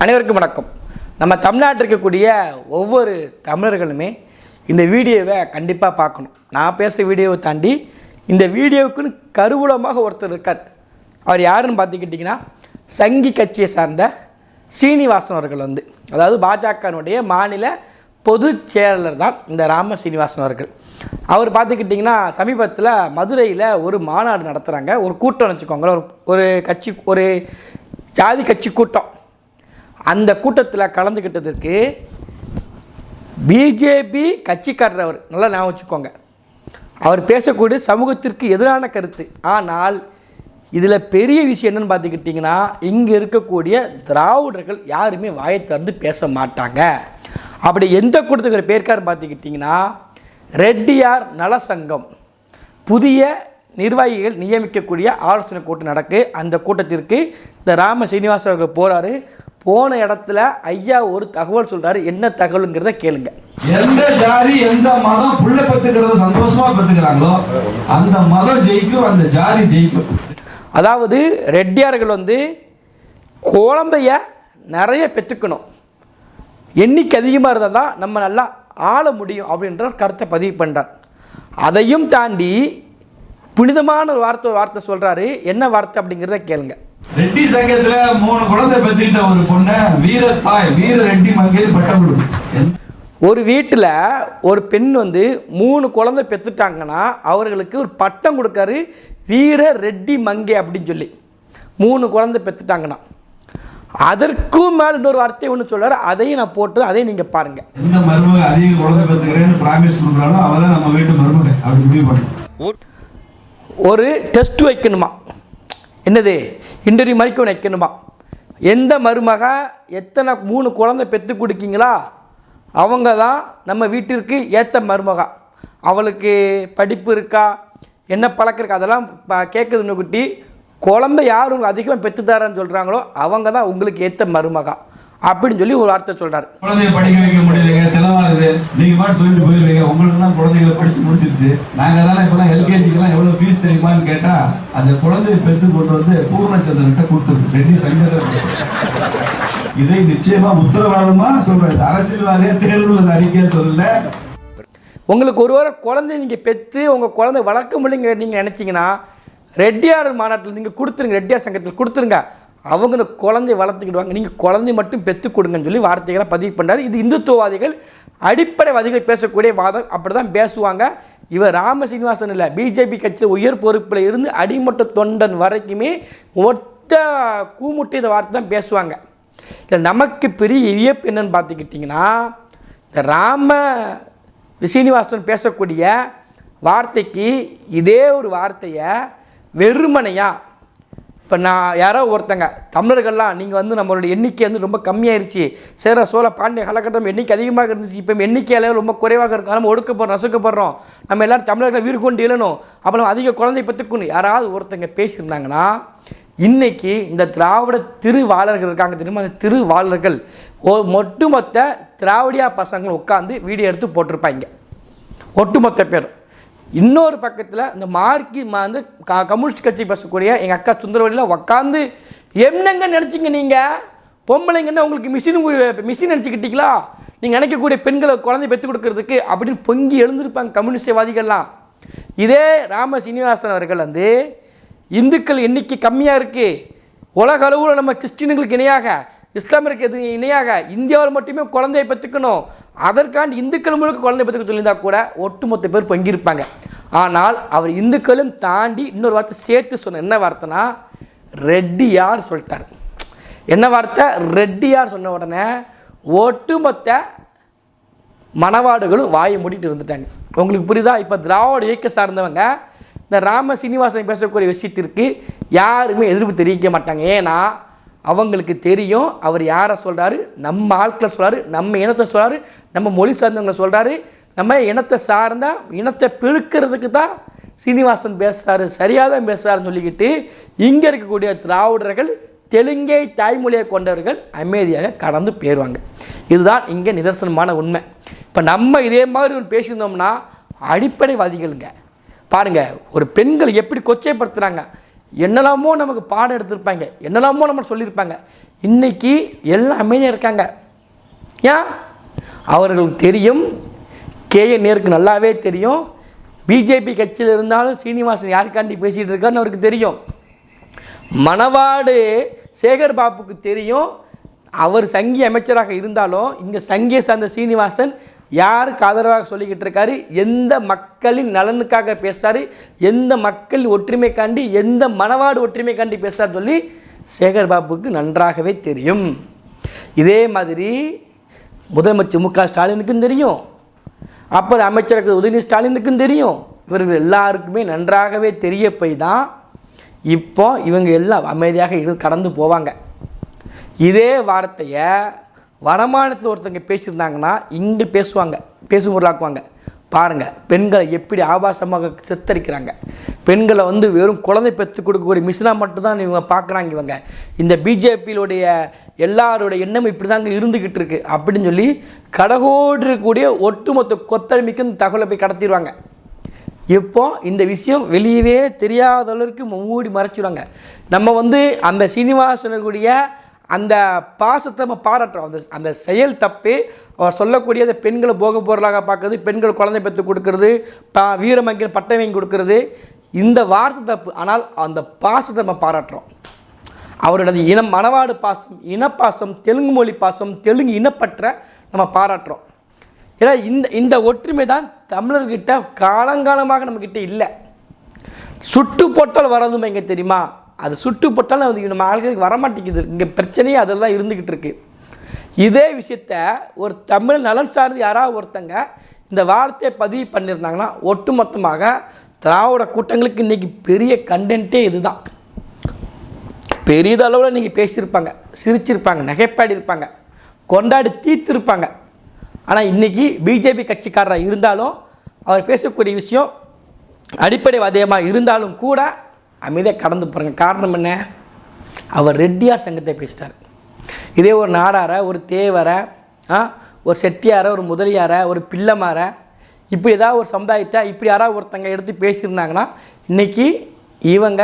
அனைவருக்கும் வணக்கம். நம்ம தமிழ்நாட்டில் இருக்கக்கூடிய ஒவ்வொரு தமிழர்களுமே இந்த வீடியோவை கண்டிப்பாக பார்க்கணும். நான் பேசுகிற வீடியோவை தாண்டி இந்த வீடியோவுக்குன்னு கருவூலமாக ஒருத்தர் இருக்கார். அவர் யாருன்னு பார்த்துக்கிட்டிங்கன்னா சங்கி கட்சியை சார்ந்த சீனிவாசன் அவர்கள் அதாவது பாஜகனுடைய மாநில பொதுச் செயலாளர் தான் இந்த ராம சீனிவாசன் அவர்கள். அவர் பார்த்துக்கிட்டிங்கன்னா சமீபத்தில் மதுரையில் ஒரு மாநாடு நடத்துகிறாங்க. ஒரு கூட்டம் வச்சுக்கோங்களேன், ஒரு ஜாதி கட்சி கூட்டம். அந்த கூட்டத்தில் கலந்துக்கிட்டதற்கு பிஜேபி கட்சிக்காரர் நல்லா ஞாபகம் வச்சுக்கோங்க. அவர் பேசக்கூடிய சமூகத்திற்கு எதிரான கருத்து. ஆனால் இதில் பெரிய விஷயம் என்னென்னு பார்த்துக்கிட்டிங்கன்னா, இங்கே இருக்கக்கூடிய திராவிடர்கள் யாருமே வாயை திறந்து பேச மாட்டாங்க. அப்படி எந்த கூட்டத்துக்கு பேருக்காருன்னு பார்த்துக்கிட்டிங்கன்னா, ரெட்டியார் நலசங்கம் புதிய நிர்வாகிகள் நியமிக்கக்கூடிய ஆலோசனை கூட்டம் நடக்கு. அந்த கூட்டத்திற்கு இந்த ராம சீனிவாசன் அவர்கள் போகிறாரு. போன இடத்துல ஐயா ஒரு தகவல் சொல்கிறாரு. என்ன தகவலுங்கிறத கேளுங்க. எந்த ஜாதி எந்த மதம் புள்ள பெற்றுக்கிறத சந்தோஷமா பெற்றுக்கிறாங்களோ அந்த மதம் ஜெயிக்கும், அந்த ஜாதி ஜெயிக்கும். அதாவது ரெட்டியார்கள் குழந்தைய நிறைய பெற்றுக்கணும், எண்ணிக்கை அதிகமாக இருந்தால் தான் நம்ம நல்லா ஆள முடியும் அப்படின்ற கருத்தை பதிவு பண்ணுறார். அதையும் தாண்டி புனிதமான ஒரு வார்த்தை சொல்கிறாரு. என்ன வார்த்தை அப்படிங்கிறத கேளுங்க. ரெட்டி சங்கத்துல 3 குழந்தை பெற்றுக்கிட்ட ஒரு பொண்ணை வீர ரெட்டி மங்கையில் பட்டம் கொடுக்கும். ஒரு வீட்டில் ஒரு பெண் 3 குழந்தை பெற்றுட்டாங்கன்னா அவர்களுக்கு ஒரு பட்டம் கொடுக்காரு, வீர ரெட்டி மங்கை அப்படின்னு சொல்லி. 3 குழந்தை பெற்றுட்டாங்கன்னா அதற்கும் மேலே இன்னொரு வார்த்தை ஒன்று சொல்றாரு. அதையும் நான் போட்டு அதையும் நீங்கள் பாருங்கள். எந்த மருமக அதிக குழந்தை பெற்றுக்கிறேன்னு ப்ராமிஸ் கொடுக்குறானோ அவள் தான் நம்ம வீட்டு மருமக அப்படி முடிவு பண்ணணும். ஒரு டெஸ்ட் வைக்கணுமா, என்னது இன்டர்வியூ மறைக்க வைக்கணுமா, எந்த மருமக எத்தனை 3 குழந்தை பெற்று கொடுக்கீங்களா அவங்க தான் நம்ம வீட்டிற்கு ஏற்ற மருமக. அவளுக்கு படிப்பு இருக்கா, என்ன பழக்கம் இருக்கா, அதெல்லாம் கேட்குறது குட்டி. குழந்தை யார் உங்களுக்கு அதிகமாக பெற்று தரேன்னு சொல்கிறாங்களோ அவங்க தான் உங்களுக்கு ஏற்ற மருமகா அப்படின்னு சொல்லி ஒரு வார்த்தை சொல்கிறார். குழந்தைய படிக்க வைக்க முடியலைங்க, செலவாகுது, நீங்கள் மாதிரி சொல்லிட்டு போயிருவீங்க. உங்களுக்குலாம் குழந்தைகளை படித்து முடிச்சிருச்சு. நாங்கள் தானே இப்போலாம் எல்கேஜிக்கெல்லாம் எவ்வளோ ஃபீஸ் தெரியுமான்னு கேட்டால் அந்த குழந்தையை பெற்று கொண்டு பூர்ணச்சந்திரன்கிட்ட கொடுத்துருக்கு ரெட்டி சங்கத்தை. இதை நிச்சயமா உத்தரவாதமா சொல்றேன். அரசியல்வாதியா தேர்தல் அறிக்கையா சொல்லல. உங்களுக்கு ஒருவரை குழந்தை நீங்கள் பெற்று உங்கள் குழந்தை வளர்க்க முடியுங்க நீங்கள் நினச்சிங்கன்னா ரெட்டியார் மாநாட்டில் நீங்கள் கொடுத்துருங்க, ரெட்டியார் சங்கத்தில் கொடுத்துருங்க. அவங்க இந்த குழந்தைய வளர்த்துக்கிடுவாங்க. நீங்கள் குழந்தை மட்டும் பெற்று கொடுங்கன்னு சொல்லி வார்த்தைகளை பதிவு பண்ணுறாரு. இது இந்துத்துவவாதிகள் அடிப்படைவாதிகள் பேசக்கூடிய வாதம். அப்படி தான் பேசுவாங்க. இவர் ராம சீனிவாசன் இல்லை, பிஜேபி கட்சியில் உயர் பொறுப்பில் இருந்து அடிமட்ட தொண்டன் வரைக்குமே ஒத்த கூமுட்டு இந்த வார்த்தை தான் பேசுவாங்க. இதில் நமக்கு பெரிய வியப்பு என்னன்னு பார்த்துக்கிட்டிங்கன்னா, இந்த ராம சீனிவாசன் பேசக்கூடிய வார்த்தைக்கு இதே ஒரு வார்த்தையை வெறுமனையா இப்போ நான் யாரோ ஒருத்தங்க தமிழர்கள்லாம் நீங்கள் நம்மளுடைய எண்ணிக்கை ரொம்ப கம்மியாயிருச்சு, சேர சோழ பாண்டிய காலகட்டம் எண்ணிக்கை அதிகமாக இருந்துச்சு, இப்போ எண்ணிக்கையில் ரொம்ப குறைவாக இருக்கும், நம்ம ஒடுக்கப்படுறோம், நசுக்கப்படுறோம், நம்ம எல்லோரும் தமிழர்களை வீடு கொண்டு இழணும், அப்புறம் அதிக குழந்தை பற்றுக்கணும் யாராவது ஒருத்தங்க பேசியிருந்தாங்கன்னா இன்றைக்கி இந்த திராவிட திருவாளர்கள் இருக்காங்க தெரியுமா, அந்த திருவாளர்கள் ஒட்டுமொத்த திராவிடியா பசங்கள் உட்காந்து வீடியோ எடுத்து போட்டிருப்பாங்க ஒட்டுமொத்த பேர். இன்னொரு பக்கத்தில் இந்த கம்யூனிஸ்ட் கட்சி பேசக்கூடிய எங்கள் அக்கா சுந்தரவழியில் உட்காந்து என்னங்க நினச்சிங்க, நீங்கள் பொம்பளைங்கன்னா உங்களுக்கு மிஷின் நினச்சிக்கிட்டீங்களா, நீங்கள் நினைக்கக்கூடிய பெண்களை குழந்தை பெற்று கொடுக்கறதுக்கு அப்படின்னு பொங்கி எழுந்திருப்பாங்க கம்யூனிஸ்டவாதிகள்லாம். இதே ராம சீனிவாசன் அவர்கள் இந்துக்கள் எண்ணிக்கை கம்மியாக இருக்குது, உலக அளவில் நம்ம கிறிஸ்டின்களுக்கு இணையாக இஸ்லாமியருக்கு இணையாக இந்தியாவில் மட்டுமே குழந்தையை பெற்றுக்கணும், அதற்காண்டி இந்துக்கள் முழுக்க குழந்தை பெற்றுக்க சொல்லியிருந்தால் கூட ஒட்டுமொத்த பேர் பொங்கியிருப்பாங்க. ஆனால் அவர் இந்துக்களும் தாண்டி இன்னொரு வார்த்தை சேர்த்து சொன்ன. என்ன வார்த்தைனா ரெட்டியார் சொல்லிட்டார். என்ன வார்த்தை? ரெட்டியார் சொன்ன உடனே ஒட்டுமொத்த மணவாடுகளும் வாயை மூடிட்டு இருந்துட்டாங்க. உங்களுக்கு புரியுதா? இப்போ திராவிட இயக்க சார்ந்தவங்க இந்த ராம சீனிவாசன் பேசக்கூடிய விஷயத்திற்கு யாருமே எதிர்ப்பு தெரிவிக்க மாட்டாங்க. ஏன்னா அவங்களுக்கு தெரியும் அவர் யாரை சொல்கிறாரு, நம்ம ஆட்களை சொல்கிறாரு, நம்ம இனத்தை சொல்கிறாரு, நம்ம மொழி சார்ந்தவங்களை சொல்கிறாரு, நம்ம இனத்தை சார்ந்த இனத்தை பெருக்கிறதுக்கு தான் சீனிவாசன் பேசுகிறாரு, சரியாக தான் பேசுகிறாருன்னு சொல்லிக்கிட்டு இங்கே இருக்கக்கூடிய திராவிடர்கள் தெலுங்கை தாய்மொழியை கொண்டவர்கள் அமைதியாக கடந்து போயிடுவாங்க. இதுதான் இங்கே நிதர்சனமான உண்மை. இப்போ நம்ம இதே மாதிரி ஒன்று பேசியிருந்தோம்னா அடிப்படைவாதிகளுங்க பாருங்கள், ஒரு பெண்கள் எப்படி கொச்சைப்படுத்துகிறாங்க, என்னெல்லாமோ நமக்கு பாடம் எடுத்திருப்பாங்க, என்னெல்லாமோ நம்ம சொல்லியிருப்பாங்க. இன்றைக்கி எல்லாம் அமைதியாக இருக்காங்க. ஏன்? அவர்களுக்கு தெரியும், கேஏ நேருக்கு நல்லாவே தெரியும், பிஜேபி கட்சியில் இருந்தாலும் சீனிவாசன் யாருக்காண்டி பேசிகிட்டு இருக்கான்னு அவருக்கு தெரியும். மணவாடு சேகர் பாபுக்கு தெரியும், அவர் சங்கி அமைச்சராக இருந்தாலும் இங்கே சங்கியை சார்ந்த சீனிவாசன் யாருக்கு ஆதரவாக சொல்லிக்கிட்டு இருக்காரு, எந்த மக்களின் நலனுக்காக பேசுகிறாரு, எந்த மக்கள் ஒற்றுமைக்காண்டி, எந்த மணவாடு ஒற்றுமைக்காண்டி பேசுகிறார் சொல்லி சேகர் பாபுக்கு நன்றாகவே தெரியும். இதே மாதிரி முதலமைச்சர் மு.க. ஸ்டாலினுக்கும் தெரியும், அப்புறம் அமைச்சருக்கு உதயநிதி ஸ்டாலினுக்கும் தெரியும். இவர்கள் எல்லாருக்குமே நன்றாகவே தெரிய போய் தான் இப்போ இவங்க எல்லாம் அமைதியாக கடந்து போவாங்க. இதே வார்த்தையை வடமாநிலத்தில் ஒருத்தங்க பேசியிருந்தாங்கன்னா இங்கே பேசும் பொருளாக்குவாங்க. பாருங்கள், பெண்களை எப்படி ஆபாசமாக சித்தரிக்கிறாங்க. பெண்களை வெறும் குழந்தை பெற்று கொடுக்கக்கூடிய மிஷினாக மட்டும்தான் இவங்க பார்க்குறாங்க. இவங்க இந்த பிஜேபியிலுடைய எல்லாருடைய எண்ணம் இப்படி தாங்க இருந்துக்கிட்டு இருக்கு அப்படின்னு சொல்லி கடகோடு இருக்கக்கூடிய ஒட்டுமொத்த கொத்தடிமைக்கும் தகவலை போய் கடத்திடுவாங்க. இப்போ இந்த விஷயம் வெளியவே தெரியாத அளவுக்கு மூடி மறைச்சிடுவாங்க. நம்ம அந்த சீனிவாசனுடைய அந்த பாசத்தை நம்ம பாராட்டுறோம். அந்த செயல் தப்பு. அவர் சொல்லக்கூடிய அந்த பெண்களை போக பொருளாக பார்க்குறது, பெண்கள் குழந்தை பெற்று கொடுக்கறது, வீரமங்கி பட்டை வாங்கி கொடுக்கறது, இந்த வார்த்தை தப்பு. ஆனால் அந்த பாசத்தை நம்ம பாராட்டுறோம். அவருடைய மணவாடு பாசம், இனப்பாசம், தெலுங்கு மொழி பாசம், தெலுங்கு இனப்பற்ற நம்ம பாராட்டுறோம். ஏன்னா இந்த ஒற்றுமை தான் தமிழர்கிட்ட காலங்காலமாக நம்மக்கிட்ட இல்லை. சுட்டு போட்டால் வரதுமே இங்கே தெரியுமா, அது சுட்டு போட்டாலும் நம்ம ஆளுகளுக்கு வரமாட்டேங்குது. இங்கே பிரச்சனையே அதில் தான் இருந்துக்கிட்டு இருக்கு. இதே விஷயத்த ஒரு தமிழ் நலன் சார்ந்து யாராவது ஒருத்தங்க இந்த வார்த்தையை பதிவு பண்ணியிருந்தாங்கன்னா ஒட்டுமொத்தமாக திராவிட கூட்டங்களுக்கு இன்றைக்கி பெரிய கண்டென்ட்டே இதுதான். பெரிதளவில் நீங்கள் பேசியிருப்பாங்க, சிரிச்சிருப்பாங்க, நகைப்பாடி இருப்பாங்க, கொண்டாடி தீர்த்திருப்பாங்க. ஆனால் இன்றைக்கி பிஜேபி கட்சிக்காரராக இருந்தாலும் அவர் பேசக்கூடிய விஷயம் அடிப்படைவாதியமாக இருந்தாலும் கூட அமைதியாக கடந்து போகிறாங்க. காரணம் என்ன? அவர் ரெட்டியார் சங்கத்தை பேசிட்டார். இதே ஒரு நாடாரை, ஒரு தேவரை, ஒரு செட்டியாரை, ஒரு முதலியாரை, ஒரு பிள்ளைமாரை, இப்படி ஏதாவது ஒரு சமுதாயத்தை இப்படி யாராவது ஒருத்தங்க எடுத்து பேசியிருந்தாங்கன்னா இன்றைக்கி இவங்க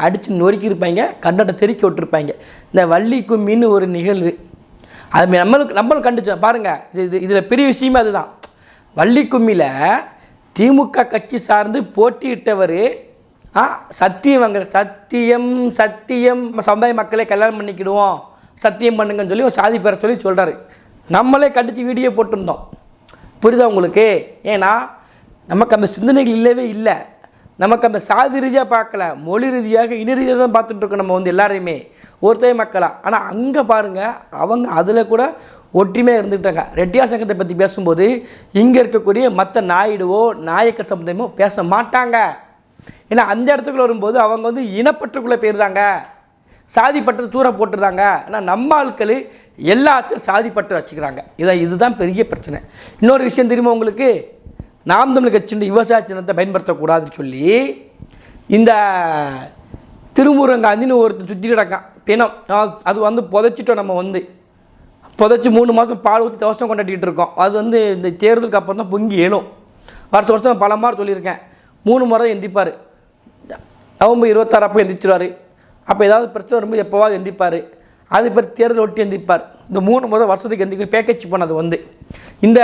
அடித்து நொறுக்கியிருப்பாங்க, கண்ணட்டை தெறிக்க விட்டுருப்பாங்க. இந்த வள்ளி கும்மின்னு ஒரு நிகழ்வு அது நம்மளும் கண்டுச்சோம். பாருங்கள், இதில் பெரிய விஷயமே அதுதான். வள்ளி கும்மியில் திமுக கட்சி சார்ந்து போட்டியிட்டவர் சத்தியம் சமுதாய மக்களை கல்யாணம் பண்ணிக்கிடுவோம், சத்தியம் பண்ணுங்கன்னு சொல்லி ஒரு சாதி பேரை சொல்கிறாரு. நம்மளே கண்டித்து வீடியோ போட்டிருந்தோம். புரியுதா உங்களுக்கு? ஏன்னா நமக்கு அந்த சிந்தனைகள் இல்லவே இல்லை. நமக்கு அந்த சாதி ரீதியாக பார்க்கல, மொழி ரீதியாக இன ரீதியாக தான் பார்த்துட்ருக்கோம் நம்ம எல்லாரையுமே ஒருத்தர் மக்களாக. ஆனால் அங்கே பாருங்கள், அவங்க அதில் கூட ஒற்றுமையாக இருந்துக்கிட்டாங்க. ரெட்டியார் சங்கத்தை பற்றி பேசும்போது இங்கே இருக்கக்கூடிய மற்ற நாயுடுவோ நாயக்கர் சமுதாயமோ பேச மாட்டாங்க. ஏன்னா அந்த இடத்துக்குள்ள வரும்போது அவங்க இனப்பற்றுக்குள்ளே போயிருந்தாங்க, சாதிப்பற்று தூர போட்டுருந்தாங்க. ஆனால் நம்ம ஆட்கள் எல்லாத்தையும் சாதிப்பற்று வச்சுக்கிறாங்க. இதுதான் பெரிய பிரச்சனை. இன்னொரு விஷயம் தெரியுமா உங்களுக்கு? நாம் தமிழ் கட்சியுடைய விவசாய சின்னத்தை பயன்படுத்தக்கூடாதுன்னு சொல்லி இந்த திருமுருங்காந்தின்னு ஒருத்தர் சுற்றி கிடக்கான் பிணம். அது புதைச்சிட்டோம். நம்ம புதைச்சி 3 மாதம் பால் ஊற்றி தவசம் கொண்டாடிட்டு இருக்கோம். அது இந்த தேர்தலுக்கு அப்புறம் தான் பொங்கி ஏழும். வருஷம் பல மாதிரி சொல்லியிருக்கேன். 3 முறை எந்திப்பார். நவம்பர் 26 அப்போ எந்திரிச்சிருவார். அப்போ ஏதாவது பிரச்சனை வரும்போது எப்போவாது எந்திப்பார். அது பேர் தேர்தல் ஒட்டி எந்திப்பார். இந்த 3 முறை வருஷத்துக்கு எந்திக்க பேக்கேஜ் பண்ணது இந்த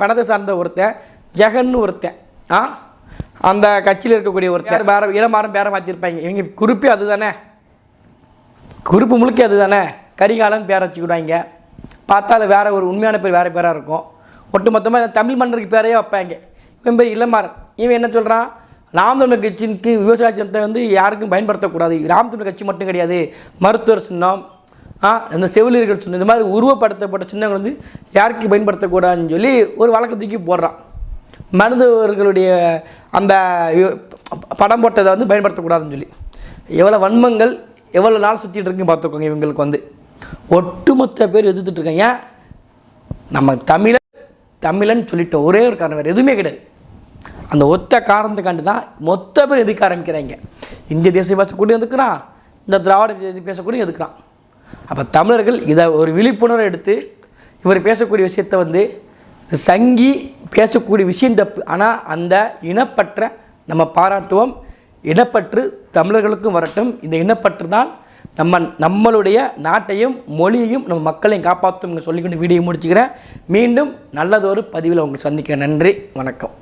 பணத்தை சார்ந்த ஒருத்தன் ஜெகன்னு ஒருத்தன், அந்த கட்சியில் இருக்கக்கூடிய ஒருத்தர் வேறு இடமாறம் பேரை மாற்றிருப்பாங்க. இவங்க குறிப்பே அது தானே, குறிப்பு முழுக்க அது தானே. கரிகாலன் பேரை வச்சுக்கிடுவாங்க. பார்த்தாலும் வேறு ஒரு உண்மையான பேர் வேறு பேராக இருக்கும். ஒட்டுமொத்தமாக தமிழ் மன்னருக்கு பேரையே வைப்பாங்க. இவன் பேர் இளமாறன். இவன் என்ன சொல்கிறான்? நாம் தமிழர் கட்சிக்கு விவசாய சின்னத்தை யாருக்கும் பயன்படுத்தக்கூடாது. நாம் தமிழர் கட்சி மட்டும் கிடையாது, மருத்துவர் சின்னம், இந்த செவிலியர்கள் சின்னம், இந்த மாதிரி உருவப்படுத்தப்பட்ட சின்னங்கள் யாருக்கும் பயன்படுத்தக்கூடாதுன்னு சொல்லி ஒரு வழக்கு தூக்கி போடுறான். மருத்துவர்களுடைய அந்த படம் போட்டதை பயன்படுத்தக்கூடாதுன்னு சொல்லி எவ்வளோ வன்மங்கள் எவ்வளோ நாள் சுற்றிட்டு இருக்குன்னு பார்த்துக்கோங்க. இவங்களுக்கு ஒட்டுமொத்த பேர் எதிர்த்துட்ருக்காங்க. நம்ம தமிழன் சொல்லிட்டோம், ஒரே ஒரு காரணம், வேறு எதுவுமே கிடையாது. அந்த ஒத்த காரணத்துக்காண்டி தான் மொத்த பேர் எதுக்க ஆரம்பிக்கிறாங்க. இந்திய தேசிய பேசக்கூடிய எதுக்குறான், இந்த திராவிட தேசிய பேசக்கூடிய எதுக்குறான். அப்போ தமிழர்கள் இதை ஒரு விழிப்புணர்வை எடுத்து இவர் பேசக்கூடிய விஷயத்தை சங்கி பேசக்கூடிய விஷயம் தப்பு. ஆனால் அந்த இனப்பற்ற நம்ம பாராட்டுவோம். இனப்பற்று தமிழர்களுக்கும் வரட்டும். இந்த இனப்பற்று தான் நம்மளுடைய நாட்டையும் மொழியையும் நம்ம மக்களையும் காப்பாற்றும் சொல்லிக்கொண்டு வீடியோ முடிச்சுக்கிறேன். மீண்டும் நல்லதொரு பதிவில் உங்களுக்கு சந்திக்கிறேன். நன்றி, வணக்கம்.